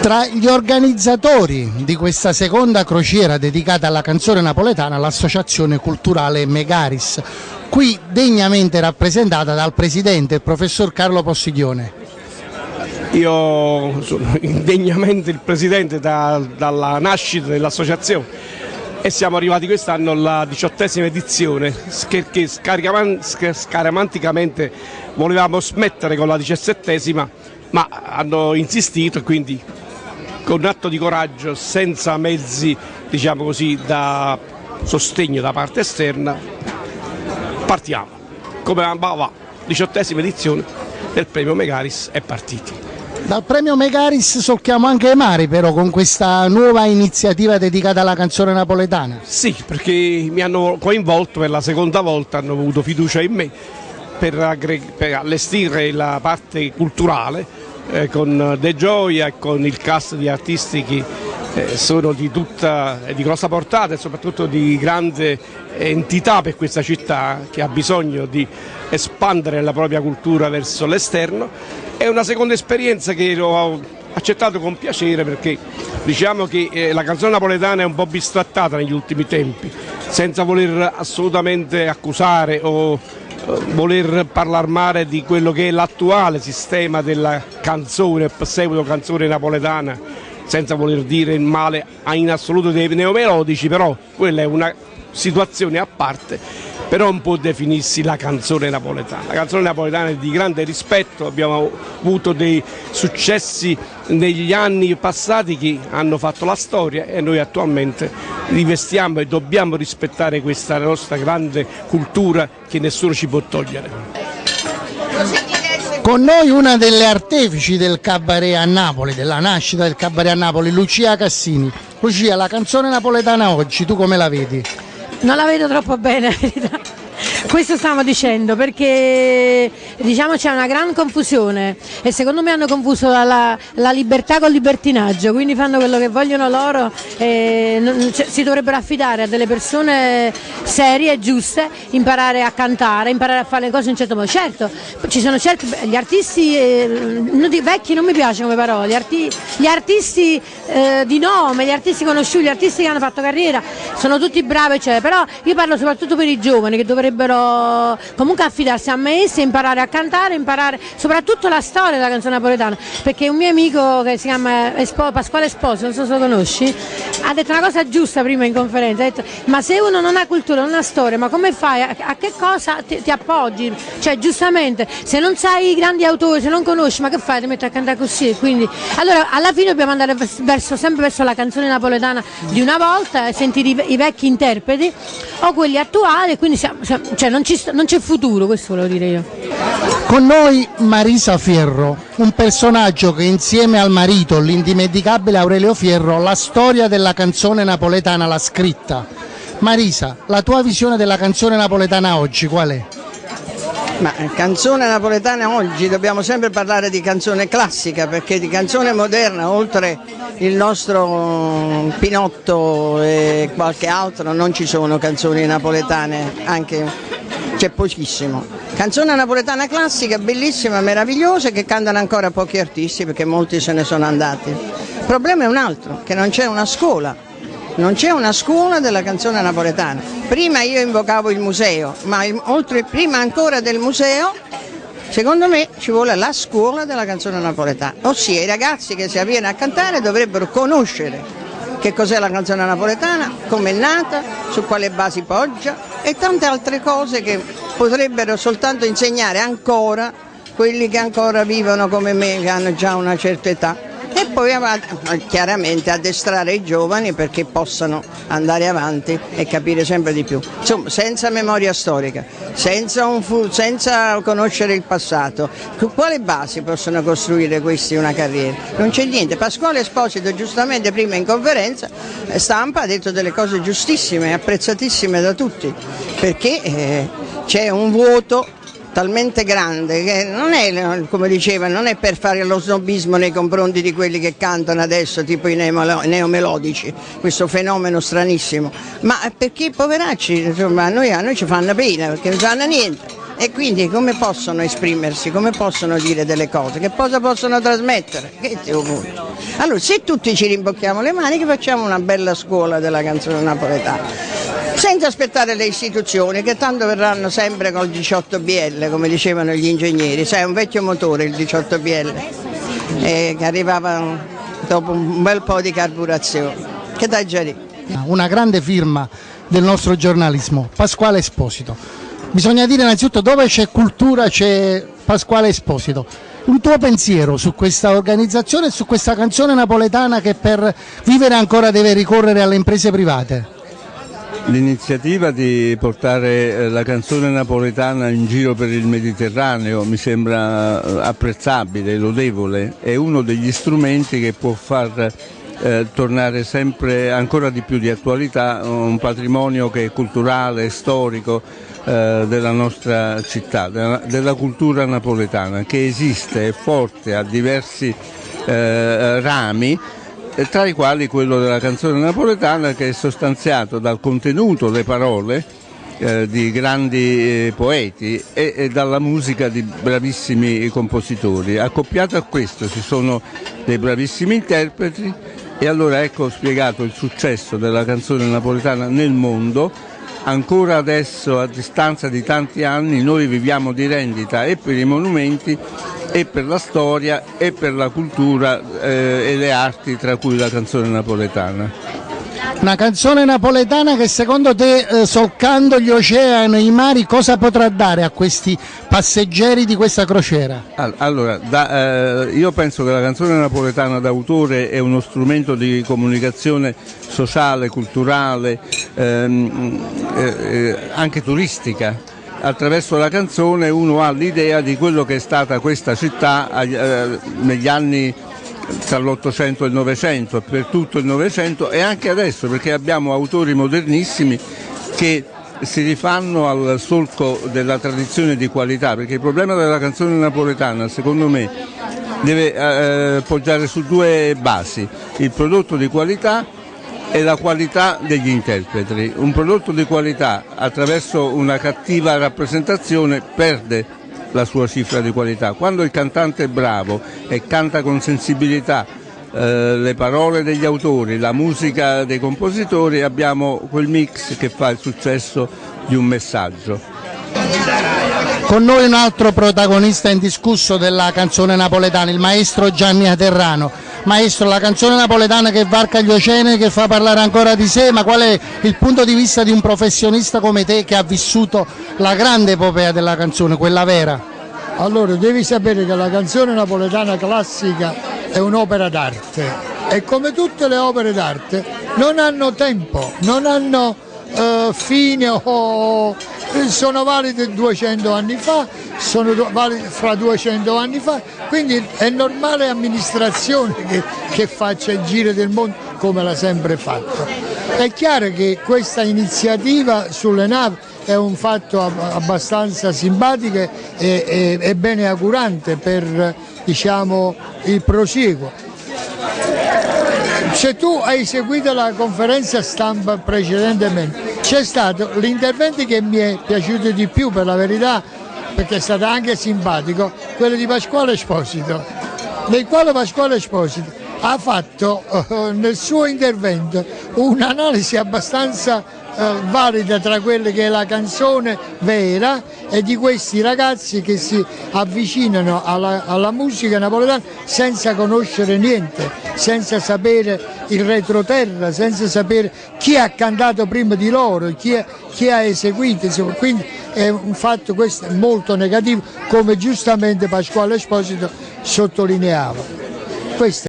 Tra gli organizzatori di questa seconda crociera dedicata alla canzone napoletana l'associazione culturale Megaris, qui degnamente rappresentata dal presidente, il professor Carlo Possiglione. Io sono indegnamente il presidente dalla nascita dell'associazione e siamo arrivati quest'anno alla 18ª edizione che scaramanticamente volevamo smettere con la 17ª, ma hanno insistito e quindi con un atto di coraggio, senza mezzi diciamo così da sostegno da parte esterna, partiamo. Come va? 18ª edizione del premio Megaris è partito. Dal premio Megaris solchiamo anche i mari però con questa nuova iniziativa dedicata alla canzone napoletana. Sì, perché mi hanno coinvolto per la seconda volta, hanno avuto fiducia in me per allestire la parte culturale con De Gioia e con il cast di artisti che sono di grossa portata e soprattutto di grande entità per questa città che ha bisogno di espandere la propria cultura verso l'esterno. È una seconda esperienza che ho accettato con piacere perché diciamo che la canzone napoletana è un po' bistrattata negli ultimi tempi, senza voler assolutamente accusare o voler parlare male di quello che è l'attuale sistema della canzone, pseudo canzone napoletana, senza voler dire male in assoluto dei neomelodici, però quella è una situazione a parte, però non può definirsi la canzone napoletana. La canzone napoletana è di grande rispetto, abbiamo avuto dei successi negli anni passati che hanno fatto la storia e noi attualmente rivestiamo e dobbiamo rispettare questa nostra grande cultura che nessuno ci può togliere. Con noi una delle artefici del cabaret a Napoli, della nascita del cabaret a Napoli, Lucia Cassini. Lucia, la canzone napoletana oggi, tu come la vedi? Non la vedo troppo bene, questo stiamo dicendo, perché diciamo c'è una gran confusione e secondo me hanno confuso la libertà col libertinaggio, quindi fanno quello che vogliono loro e si dovrebbero affidare a delle persone serie e giuste, imparare a cantare, imparare a fare le cose in un certo modo. Certo, ci sono gli artisti, vecchi non mi piace come parole, gli artisti di nome, gli artisti conosciuti, gli artisti che hanno fatto carriera, sono tutti bravi, eccetera, però io parlo soprattutto per i giovani che dovrebbero comunque affidarsi a maestri, imparare a cantare, imparare soprattutto la storia della canzone napoletana, perché un mio amico che si chiama Pasquale Esposito, non so se lo conosci, ha detto una cosa giusta prima in conferenza, ha detto ma se uno non ha cultura, non ha storia, ma come fai, a che cosa ti appoggi? Cioè giustamente se non sai i grandi autori, se non conosci, ma che fai, ti metti a cantare così? Quindi allora alla fine dobbiamo andare sempre verso la canzone napoletana di una volta, sentire i vecchi interpreti o quelli attuali, quindi cioè non c'è futuro, questo volevo dire io. Con noi Marisa Fierro, un personaggio che insieme al marito, l'indimenticabile Aurelio Fierro, la storia della canzone napoletana l'ha scritta. Marisa, la tua visione della canzone napoletana oggi qual è? Ma canzone napoletana oggi dobbiamo sempre parlare di canzone classica, perché di canzone moderna, oltre il nostro Pinotto e qualche altro, non ci sono canzoni napoletane, anche c'è pochissimo. Canzone napoletana classica, bellissima, meravigliosa, che cantano ancora pochi artisti perché molti se ne sono andati. Il problema è un altro, che non c'è una scuola. Non c'è una scuola della canzone napoletana. Prima io invocavo il museo, ma prima ancora del museo, secondo me ci vuole la scuola della canzone napoletana. Ossia i ragazzi che si avviene a cantare dovrebbero conoscere che cos'è la canzone napoletana, come è nata, su quale basi poggia e tante altre cose che potrebbero soltanto insegnare ancora quelli che ancora vivono come me, che hanno già una certa età. E poi chiaramente addestrare i giovani perché possano andare avanti e capire sempre di più. Insomma, senza memoria storica, senza conoscere il passato, su quale basi possono costruire questi una carriera? Non c'è niente. Pasquale Esposito giustamente prima in conferenza stampa ha detto delle cose giustissime, apprezzatissime da tutti, perché c'è un vuoto talmente grande che non è, come diceva, non è per fare lo snobismo nei confronti di quelli che cantano adesso, tipo i neomelodici, questo fenomeno stranissimo, ma perché poveracci, insomma, a noi ci fanno pena perché non fanno niente. E quindi come possono esprimersi, come possono dire delle cose, che cosa possono trasmettere? Allora, se tutti ci rimbocchiamo le maniche, facciamo una bella scuola della canzone napoletana, senza aspettare le istituzioni, che tanto verranno sempre col 18 BL, come dicevano gli ingegneri. Sai, è un vecchio motore il 18 BL, che arrivava dopo un bel po' di carburazione. Che dai già lì? Una grande firma del nostro giornalismo, Pasquale Esposito. Bisogna dire innanzitutto, dove c'è cultura c'è Pasquale Esposito. Un tuo pensiero su questa organizzazione e su questa canzone napoletana che per vivere ancora deve ricorrere alle imprese private? L'iniziativa di portare la canzone napoletana in giro per il Mediterraneo mi sembra apprezzabile, lodevole, è uno degli strumenti che può far tornare sempre ancora di più di attualità un patrimonio che è culturale, storico della nostra città, della cultura napoletana, che esiste, è forte, ha diversi rami, tra i quali quello della canzone napoletana, che è sostanziato dal contenuto, le parole di grandi poeti e dalla musica di bravissimi compositori. Accoppiato a questo ci sono dei bravissimi interpreti, e allora ecco spiegato il successo della canzone napoletana nel mondo. Ancora adesso, a distanza di tanti anni, noi viviamo di rendita e per i monumenti e per la storia e per la cultura e le arti, tra cui la canzone napoletana. Una canzone napoletana che secondo te, solcando gli oceani, i mari, cosa potrà dare a questi passeggeri di questa crociera? Allora, io penso che la canzone napoletana d'autore è uno strumento di comunicazione sociale, culturale, anche turistica. Attraverso la canzone uno ha l'idea di quello che è stata questa città negli anni tra l'Ottocento e il Novecento, per tutto il Novecento e anche adesso, perché abbiamo autori modernissimi che si rifanno al solco della tradizione di qualità, perché il problema della canzone napoletana, secondo me, deve poggiare su due basi: il prodotto di qualità e la qualità degli interpreti. Un prodotto di qualità attraverso una cattiva rappresentazione perde la sua cifra di qualità. Quando il cantante è bravo e canta con sensibilità le parole degli autori, la musica dei compositori, abbiamo quel mix che fa il successo di un messaggio. Con noi un altro protagonista indiscusso della canzone napoletana, il maestro Gianni Aterrano. Maestro, la canzone napoletana che varca gli oceani, che fa parlare ancora di sé, ma qual è il punto di vista di un professionista come te che ha vissuto la grande epopea della canzone, quella vera? Allora, devi sapere che la canzone napoletana classica è un'opera d'arte e come tutte le opere d'arte non hanno tempo, non hanno fine o sono valide 200 anni fa, sono valide fra 200 anni fa, quindi è normale amministrazione che faccia il giro del mondo come l'ha sempre fatto. È chiaro che questa iniziativa sulle navi è un fatto abbastanza simpatico e beneaugurante per, diciamo, il prosieguo. Se tu hai seguito la conferenza stampa precedentemente, c'è stato l'intervento che mi è piaciuto di più, per la verità, perché è stato anche simpatico, quello di Pasquale Esposito, nel quale Pasquale Esposito ha fatto nel suo intervento un'analisi abbastanza valida tra quelle che è la canzone vera e di questi ragazzi che si avvicinano alla musica napoletana senza conoscere niente, senza sapere il retroterra, senza sapere chi ha cantato prima di loro, chi ha eseguito, insomma. Quindi è un fatto questo molto negativo, come giustamente Pasquale Esposito sottolineava. Questo